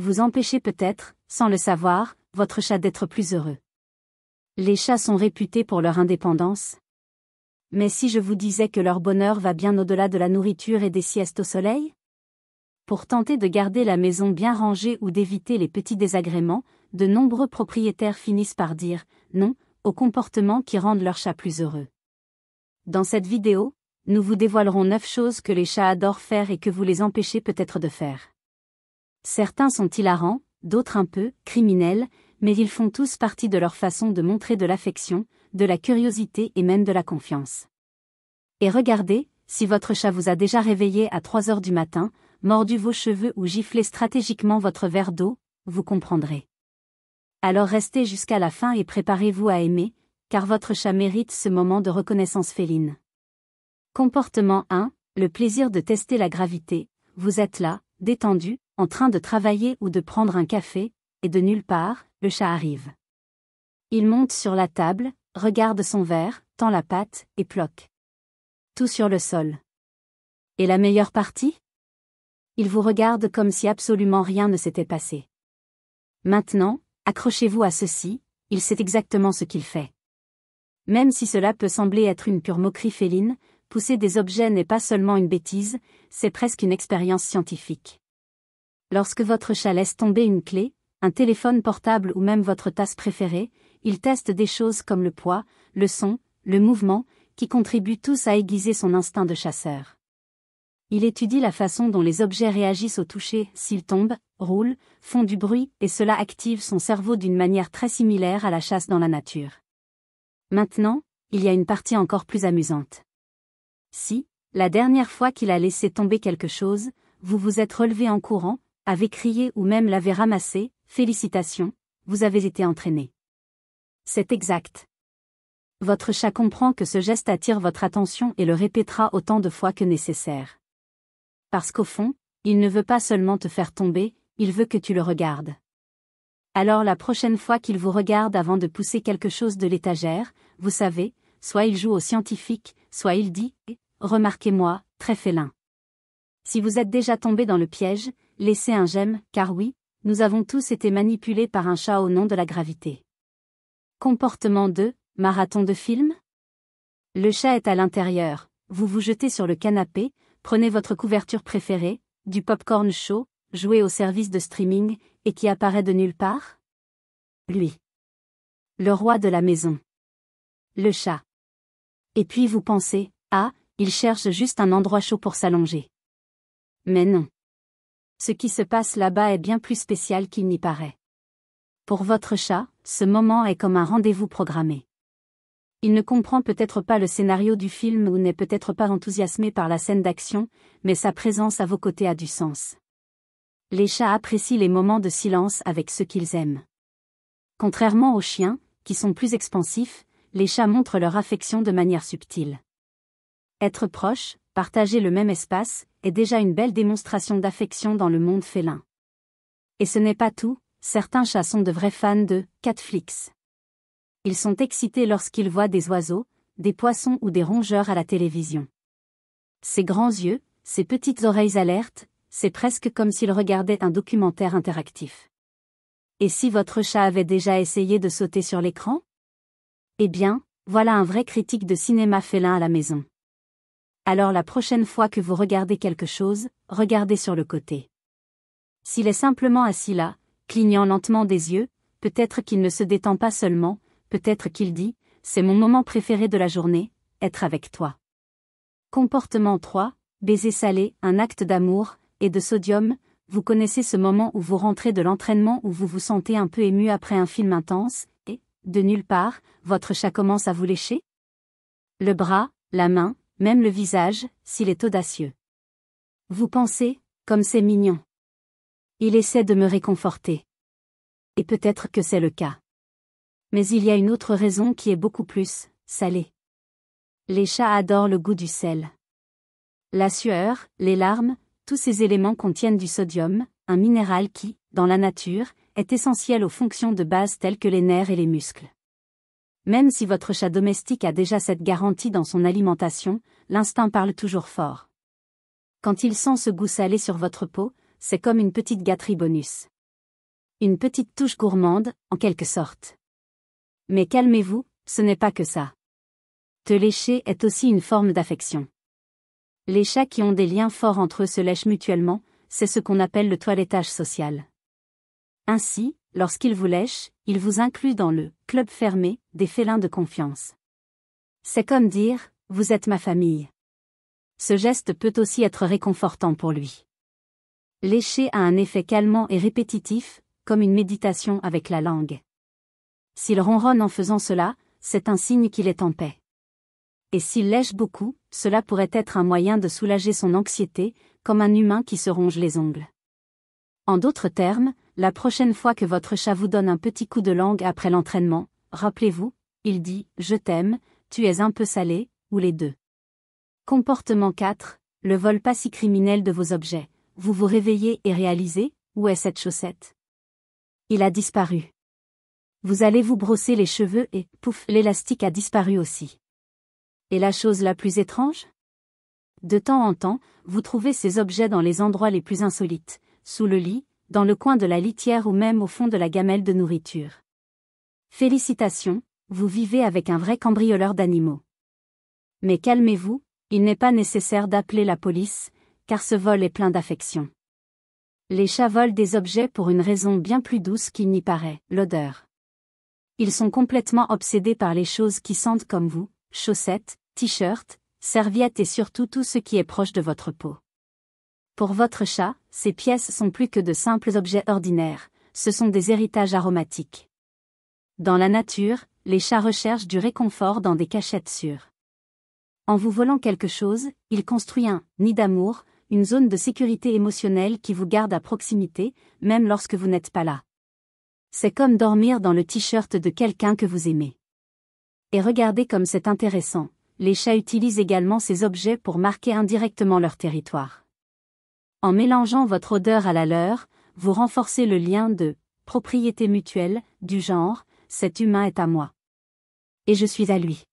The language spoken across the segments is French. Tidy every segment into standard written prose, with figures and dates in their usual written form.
Vous empêchez peut-être, sans le savoir, votre chat d'être plus heureux. Les chats sont réputés pour leur indépendance. Mais si je vous disais que leur bonheur va bien au-delà de la nourriture et des siestes au soleil? Pour tenter de garder la maison bien rangée ou d'éviter les petits désagréments, de nombreux propriétaires finissent par dire non aux comportements qui rendent leur chat plus heureux. Dans cette vidéo, nous vous dévoilerons 9 choses que les chats adorent faire et que vous les empêchez peut-être de faire. Certains sont hilarants, d'autres un peu criminels, mais ils font tous partie de leur façon de montrer de l'affection, de la curiosité et même de la confiance. Et regardez, si votre chat vous a déjà réveillé à 3 heures du matin, mordu vos cheveux ou giflé stratégiquement votre verre d'eau, vous comprendrez. Alors restez jusqu'à la fin et préparez-vous à aimer, car votre chat mérite ce moment de reconnaissance féline. Comportement 1, le plaisir de tester la gravité. Vous êtes là, détendu, en train de travailler ou de prendre un café, et de nulle part, le chat arrive. Il monte sur la table, regarde son verre, tend la patte, et ploque. Tout sur le sol. Et la meilleure partie? Il vous regarde comme si absolument rien ne s'était passé. Maintenant, accrochez-vous à ceci, il sait exactement ce qu'il fait. Même si cela peut sembler être une pure moquerie féline, pousser des objets n'est pas seulement une bêtise, c'est presque une expérience scientifique. Lorsque votre chat laisse tomber une clé, un téléphone portable ou même votre tasse préférée, il teste des choses comme le poids, le son, le mouvement, qui contribuent tous à aiguiser son instinct de chasseur. Il étudie la façon dont les objets réagissent au toucher, s'ils tombent, roulent, font du bruit, et cela active son cerveau d'une manière très similaire à la chasse dans la nature. Maintenant, il y a une partie encore plus amusante. Si, la dernière fois qu'il a laissé tomber quelque chose, vous vous êtes relevé en courant, avez crié ou même l'avez ramassé, félicitations, vous avez été entraîné. C'est exact. Votre chat comprend que ce geste attire votre attention et le répétera autant de fois que nécessaire. Parce qu'au fond, il ne veut pas seulement te faire tomber, il veut que tu le regardes. Alors la prochaine fois qu'il vous regarde avant de pousser quelque chose de l'étagère, vous savez, soit il joue au scientifique, soit il dit « Remarquez-moi, très félin ». Si vous êtes déjà tombé dans le piège, laissez un j'aime, car oui, nous avons tous été manipulés par un chat au nom de la gravité. Comportement 2, marathon de film? Le chat est à l'intérieur, vous vous jetez sur le canapé, prenez votre couverture préférée, du popcorn chaud, joué au service de streaming, et qui apparaît de nulle part? Lui. Le roi de la maison. Le chat. Et puis vous pensez, ah, il cherche juste un endroit chaud pour s'allonger. Mais non. Ce qui se passe là-bas est bien plus spécial qu'il n'y paraît. Pour votre chat, ce moment est comme un rendez-vous programmé. Il ne comprend peut-être pas le scénario du film ou n'est peut-être pas enthousiasmé par la scène d'action, mais sa présence à vos côtés a du sens. Les chats apprécient les moments de silence avec ceux qu'ils aiment. Contrairement aux chiens, qui sont plus expansifs, les chats montrent leur affection de manière subtile. Être proche, partager le même espace, est déjà une belle démonstration d'affection dans le monde félin. Et ce n'est pas tout, certains chats sont de vrais fans de Catflix. Ils sont excités lorsqu'ils voient des oiseaux, des poissons ou des rongeurs à la télévision. Ses grands yeux, ses petites oreilles alertes, c'est presque comme s'ils regardaient un documentaire interactif. Et si votre chat avait déjà essayé de sauter sur l'écran? Eh bien, voilà un vrai critique de cinéma félin à la maison. Alors la prochaine fois que vous regardez quelque chose, regardez sur le côté. S'il est simplement assis là, clignant lentement des yeux, peut-être qu'il ne se détend pas seulement, peut-être qu'il dit « C'est mon moment préféré de la journée, être avec toi ». Comportement 3, baiser salé, un acte d'amour, et de sodium, vous connaissez ce moment où vous rentrez de l'entraînement où vous vous sentez un peu ému après un film intense, et, de nulle part, votre chat commence à vous lécher? Le bras, la main, même le visage, s'il est audacieux. Vous pensez, comme c'est mignon. Il essaie de me réconforter. Et peut-être que c'est le cas. Mais il y a une autre raison qui est beaucoup plus salée. Les chats adorent le goût du sel. La sueur, les larmes, tous ces éléments contiennent du sodium, un minéral qui, dans la nature, est essentiel aux fonctions de base telles que les nerfs et les muscles. Même si votre chat domestique a déjà cette garantie dans son alimentation, l'instinct parle toujours fort. Quand il sent ce goût salé sur votre peau, c'est comme une petite gâterie bonus. Une petite touche gourmande, en quelque sorte. Mais calmez-vous, ce n'est pas que ça. Te lécher est aussi une forme d'affection. Les chats qui ont des liens forts entre eux se lèchent mutuellement, c'est ce qu'on appelle le toilettage social. Ainsi, lorsqu'ils vous lèchent, ils vous incluent dans le « club fermé » des félins de confiance. C'est comme dire « vous êtes ma famille ». Ce geste peut aussi être réconfortant pour lui. Lécher a un effet calmant et répétitif, comme une méditation avec la langue. S'il ronronne en faisant cela, c'est un signe qu'il est en paix. Et s'il lèche beaucoup, cela pourrait être un moyen de soulager son anxiété, comme un humain qui se ronge les ongles. En d'autres termes, la prochaine fois que votre chat vous donne un petit coup de langue après l'entraînement, rappelez-vous, il dit « je t'aime, tu es un peu salé » ou les deux. Comportement 4, le vol pas si criminel de vos objets. Vous vous réveillez et réalisez, où est cette chaussette? Il a disparu. Vous allez vous brosser les cheveux et, pouf, l'élastique a disparu aussi. Et la chose la plus étrange? De temps en temps, vous trouvez ces objets dans les endroits les plus insolites, sous le lit, dans le coin de la litière ou même au fond de la gamelle de nourriture. Félicitations, vous vivez avec un vrai cambrioleur d'animaux. Mais calmez-vous, il n'est pas nécessaire d'appeler la police, car ce vol est plein d'affection. Les chats volent des objets pour une raison bien plus douce qu'il n'y paraît, l'odeur. Ils sont complètement obsédés par les choses qui sentent comme vous, chaussettes, t-shirts, serviettes et surtout tout ce qui est proche de votre peau. Pour votre chat, ces pièces sont plus que de simples objets ordinaires, ce sont des héritages aromatiques. Dans la nature, les chats recherchent du réconfort dans des cachettes sûres. En vous volant quelque chose, il construit un nid d'amour, une zone de sécurité émotionnelle qui vous garde à proximité, même lorsque vous n'êtes pas là. C'est comme dormir dans le t-shirt de quelqu'un que vous aimez. Et regardez comme c'est intéressant, les chats utilisent également ces objets pour marquer indirectement leur territoire. En mélangeant votre odeur à la leur, vous renforcez le lien de propriété mutuelle, du genre, cet humain est à moi. Et je suis à lui.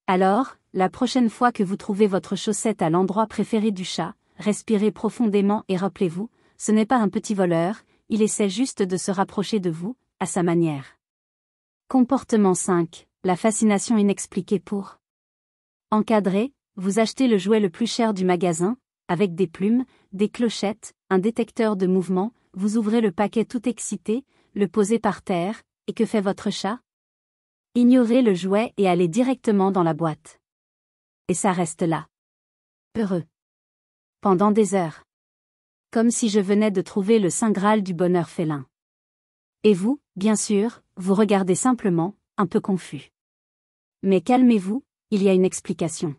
Alors, la prochaine fois que vous trouvez votre chaussette à l'endroit préféré du chat, respirez profondément et rappelez-vous, ce n'est pas un petit voleur, il essaie juste de se rapprocher de vous, à sa manière. Comportement 5, la fascination inexpliquée pour encadrer, vous achetez le jouet le plus cher du magasin, avec des plumes, des clochettes, un détecteur de mouvement, vous ouvrez le paquet tout excité, le posez par terre, et que fait votre chat? Ignorez le jouet et allez directement dans la boîte. Et ça reste là. Heureux. Pendant des heures. Comme si je venais de trouver le saint graal du bonheur félin. Et vous, bien sûr, vous regardez simplement, un peu confus. Mais calmez-vous, il y a une explication.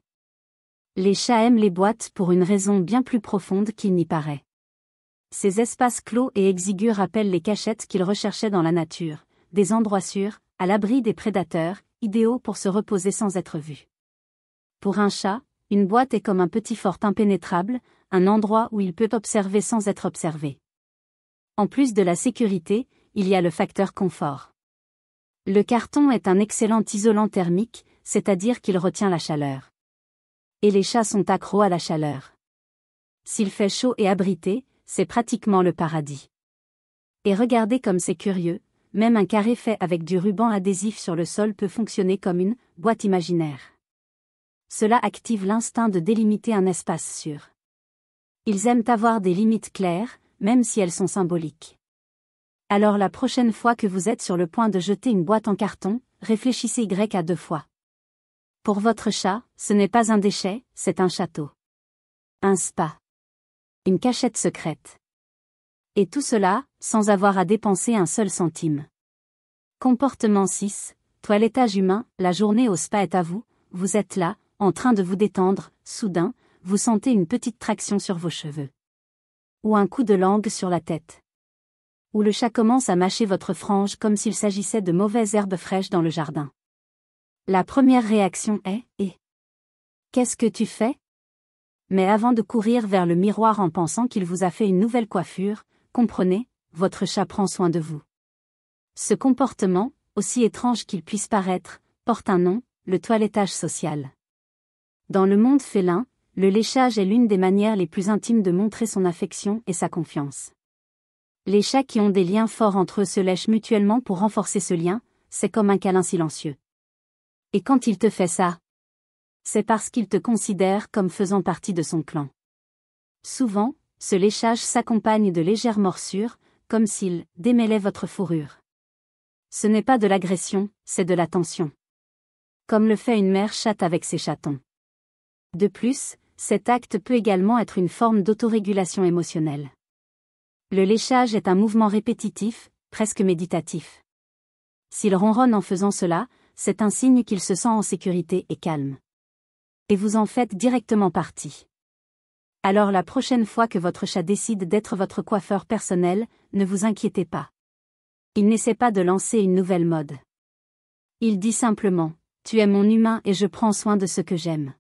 Les chats aiment les boîtes pour une raison bien plus profonde qu'il n'y paraît. Ces espaces clos et exigus rappellent les cachettes qu'ils recherchaient dans la nature, des endroits sûrs, à l'abri des prédateurs, idéaux pour se reposer sans être vus. Pour un chat, une boîte est comme un petit fort impénétrable, un endroit où il peut observer sans être observé. En plus de la sécurité, il y a le facteur confort. Le carton est un excellent isolant thermique, c'est-à-dire qu'il retient la chaleur. Et les chats sont accros à la chaleur. S'il fait chaud et abrité, c'est pratiquement le paradis. Et regardez comme c'est curieux, même un carré fait avec du ruban adhésif sur le sol peut fonctionner comme une boîte imaginaire. Cela active l'instinct de délimiter un espace sûr. Ils aiment avoir des limites claires, même si elles sont symboliques. Alors la prochaine fois que vous êtes sur le point de jeter une boîte en carton, réfléchissez Y à 2 fois. Pour votre chat, ce n'est pas un déchet, c'est un château. Un spa. Une cachette secrète. Et tout cela, sans avoir à dépenser un seul centime. Comportement 6, toilettage humain, la journée au spa est à vous, vous êtes là, en train de vous détendre, soudain, vous sentez une petite traction sur vos cheveux. Ou un coup de langue sur la tête. Ou le chat commence à mâcher votre frange comme s'il s'agissait de mauvaises herbes fraîches dans le jardin. La première réaction est « Et qu'est-ce que tu fais ?» Mais avant de courir vers le miroir en pensant qu'il vous a fait une nouvelle coiffure, comprenez, votre chat prend soin de vous. Ce comportement, aussi étrange qu'il puisse paraître, porte un nom, le toilettage social. Dans le monde félin, le léchage est l'une des manières les plus intimes de montrer son affection et sa confiance. Les chats qui ont des liens forts entre eux se lèchent mutuellement pour renforcer ce lien, c'est comme un câlin silencieux. Et quand il te fait ça, c'est parce qu'il te considère comme faisant partie de son clan. Souvent, ce léchage s'accompagne de légères morsures, comme s'il démêlait votre fourrure. Ce n'est pas de l'agression, c'est de l'attention. Comme le fait une mère chatte avec ses chatons. De plus, cet acte peut également être une forme d'autorégulation émotionnelle. Le léchage est un mouvement répétitif, presque méditatif. S'il ronronne en faisant cela, c'est un signe qu'il se sent en sécurité et calme. Et vous en faites directement partie. Alors la prochaine fois que votre chat décide d'être votre coiffeur personnel, ne vous inquiétez pas. Il n'essaie pas de lancer une nouvelle mode. Il dit simplement, « Tu es mon humain et je prends soin de ce que j'aime. »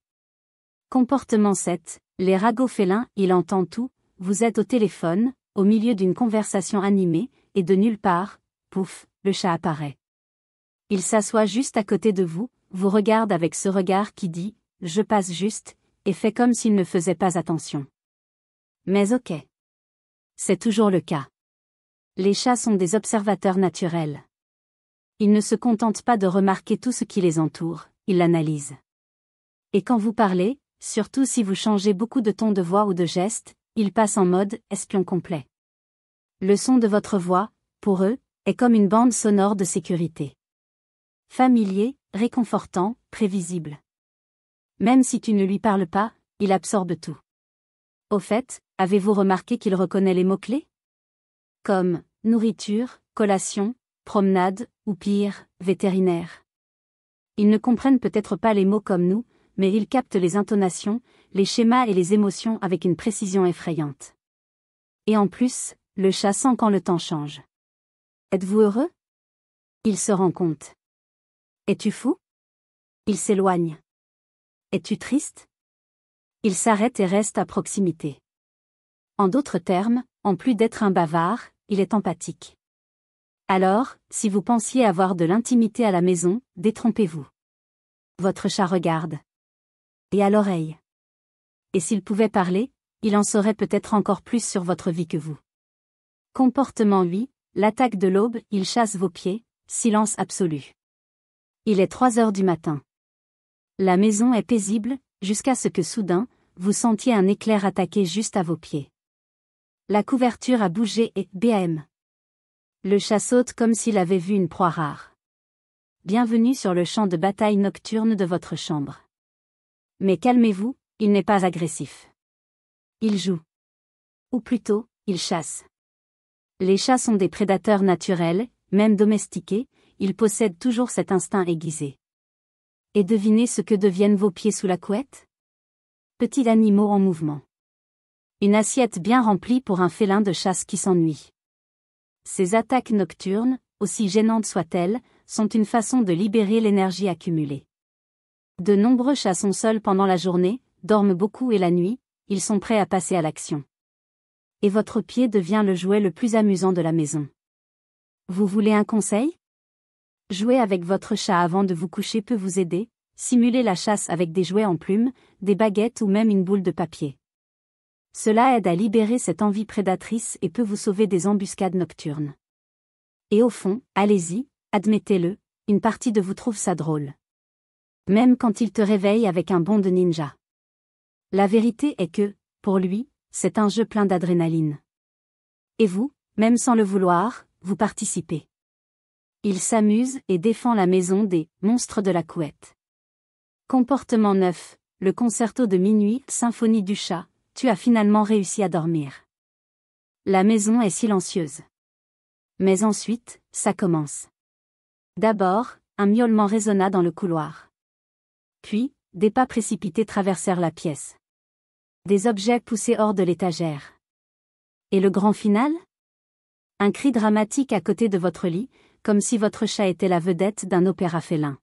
Comportement 7, les ragots félins, il entend tout, vous êtes au téléphone, au milieu d'une conversation animée, et de nulle part, pouf, le chat apparaît. Il s'assoit juste à côté de vous, vous regarde avec ce regard qui dit « Je passe juste », et fait comme s'il ne faisait pas attention. Mais ok. C'est toujours le cas. Les chats sont des observateurs naturels. Ils ne se contentent pas de remarquer tout ce qui les entoure, ils l'analysent. Et quand vous parlez, surtout si vous changez beaucoup de ton de voix ou de geste, ils passent en mode espion complet. Le son de votre voix, pour eux, est comme une bande sonore de sécurité. Familier, réconfortant, prévisible. Même si tu ne lui parles pas, il absorbe tout. Au fait, avez-vous remarqué qu'il reconnaît les mots-clés ? Comme nourriture, collation, promenade, ou pire, vétérinaire. Ils ne comprennent peut-être pas les mots comme nous, mais ils captent les intonations, les schémas et les émotions avec une précision effrayante. Et en plus, le chat sent quand le temps change. Êtes-vous heureux ? Il se rend compte. Es-tu fou ? Il s'éloigne. Es-tu triste ? Il s'arrête et reste à proximité. En d'autres termes, en plus d'être un bavard, il est empathique. Alors, si vous pensiez avoir de l'intimité à la maison, détrompez-vous. Votre chat regarde. Et à l'oreille. Et s'il pouvait parler, il en saurait peut-être encore plus sur votre vie que vous. Comportement 8, l'attaque de l'aube, il chasse vos pieds, silence absolu. Il est 3 heures du matin. La maison est paisible, jusqu'à ce que soudain, vous sentiez un éclair attaquer juste à vos pieds. La couverture a bougé et bam. Le chat saute comme s'il avait vu une proie rare. Bienvenue sur le champ de bataille nocturne de votre chambre. Mais calmez-vous, il n'est pas agressif. Il joue. Ou plutôt, il chasse. Les chats sont des prédateurs naturels, même domestiqués, ils possèdent toujours cet instinct aiguisé. Et devinez ce que deviennent vos pieds sous la couette ? Petits animaux en mouvement. Une assiette bien remplie pour un félin de chasse qui s'ennuie. Ces attaques nocturnes, aussi gênantes soient-elles, sont une façon de libérer l'énergie accumulée. De nombreux chats sont seuls pendant la journée, dorment beaucoup et la nuit, ils sont prêts à passer à l'action. Et votre pied devient le jouet le plus amusant de la maison. Vous voulez un conseil ? Jouer avec votre chat avant de vous coucher peut vous aider, simuler la chasse avec des jouets en plumes, des baguettes ou même une boule de papier. Cela aide à libérer cette envie prédatrice et peut vous sauver des embuscades nocturnes. Et au fond, allez-y, admettez-le, une partie de vous trouve ça drôle. Même quand il te réveille avec un bond de ninja. La vérité est que, pour lui, c'est un jeu plein d'adrénaline. Et vous, même sans le vouloir, vous participez. Il s'amuse et défend la maison des « monstres de la couette ». Comportement 9, le concerto de minuit, symphonie du chat, tu as finalement réussi à dormir. La maison est silencieuse. Mais ensuite, ça commence. D'abord, un miaulement résonna dans le couloir. Puis, des pas précipités traversèrent la pièce. Des objets poussés hors de l'étagère. Et le grand final ? Un cri dramatique à côté de votre lit, comme si votre chat était la vedette d'un opéra félin.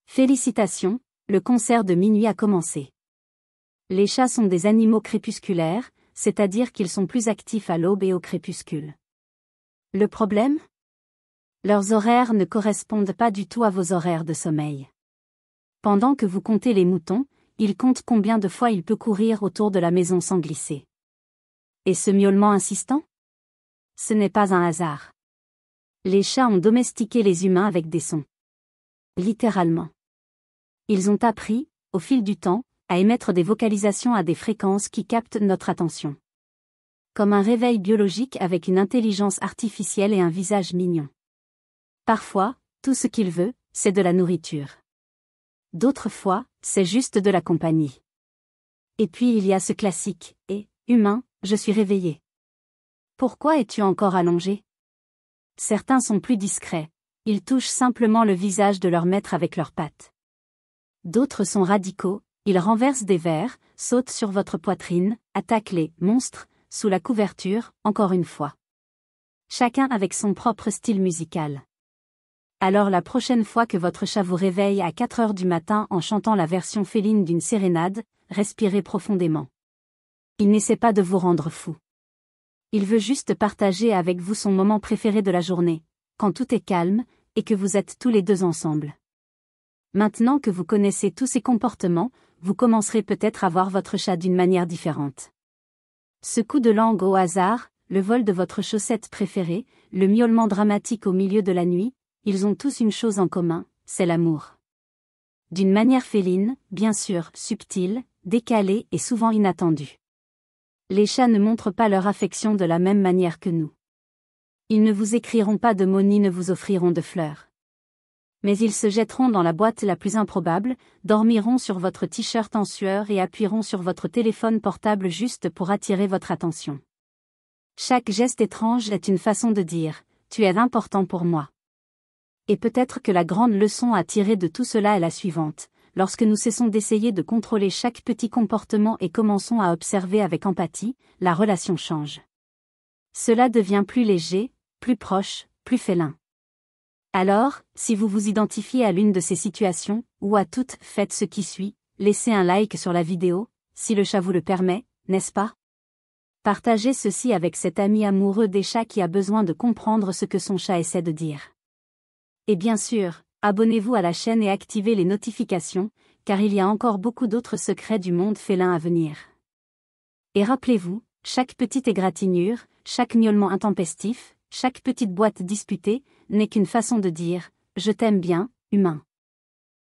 Félicitations, le concert de minuit a commencé. Les chats sont des animaux crépusculaires, c'est-à-dire qu'ils sont plus actifs à l'aube et au crépuscule. Le problème ? Leurs horaires ne correspondent pas du tout à vos horaires de sommeil. Pendant que vous comptez les moutons, ils comptent combien de fois il peut courir autour de la maison sans glisser. Et ce miaulement insistant ? Ce n'est pas un hasard. Les chats ont domestiqué les humains avec des sons. Littéralement. Ils ont appris, au fil du temps, à émettre des vocalisations à des fréquences qui captent notre attention. Comme un réveil biologique avec une intelligence artificielle et un visage mignon. Parfois, tout ce qu'il veut, c'est de la nourriture. D'autres fois, c'est juste de la compagnie. Et puis il y a ce classique, humain, je suis réveillé. Pourquoi es-tu encore allongé? Certains sont plus discrets, ils touchent simplement le visage de leur maître avec leurs pattes. D'autres sont radicaux, ils renversent des verres, sautent sur votre poitrine, attaquent les monstres, sous la couverture, encore une fois. Chacun avec son propre style musical. Alors la prochaine fois que votre chat vous réveille à 4 heures du matin en chantant la version féline d'une sérénade, respirez profondément. Il n'essaie pas de vous rendre fou. Il veut juste partager avec vous son moment préféré de la journée, quand tout est calme, et que vous êtes tous les deux ensemble. Maintenant que vous connaissez tous ces comportements, vous commencerez peut-être à voir votre chat d'une manière différente. Ce coup de langue au hasard, le vol de votre chaussette préférée, le miaulement dramatique au milieu de la nuit, ils ont tous une chose en commun, c'est l'amour. D'une manière féline, bien sûr, subtile, décalée et souvent inattendue. Les chats ne montrent pas leur affection de la même manière que nous. Ils ne vous écriront pas de mots ni ne vous offriront de fleurs. Mais ils se jetteront dans la boîte la plus improbable, dormiront sur votre t-shirt en sueur et appuieront sur votre téléphone portable juste pour attirer votre attention. Chaque geste étrange est une façon de dire « Tu es important pour moi ». Et peut-être que la grande leçon à tirer de tout cela est la suivante. Lorsque nous cessons d'essayer de contrôler chaque petit comportement et commençons à observer avec empathie, la relation change. Cela devient plus léger, plus proche, plus félin. Alors, si vous vous identifiez à l'une de ces situations, ou à toutes, faites ce qui suit, laissez un like sur la vidéo, si le chat vous le permet, n'est-ce pas? Partagez ceci avec cet ami amoureux des chats qui a besoin de comprendre ce que son chat essaie de dire. Et bien sûr, abonnez-vous à la chaîne et activez les notifications, car il y a encore beaucoup d'autres secrets du monde félin à venir. Et rappelez-vous, chaque petite égratignure, chaque miaulement intempestif, chaque petite boîte disputée, n'est qu'une façon de dire « Je t'aime bien, humain ».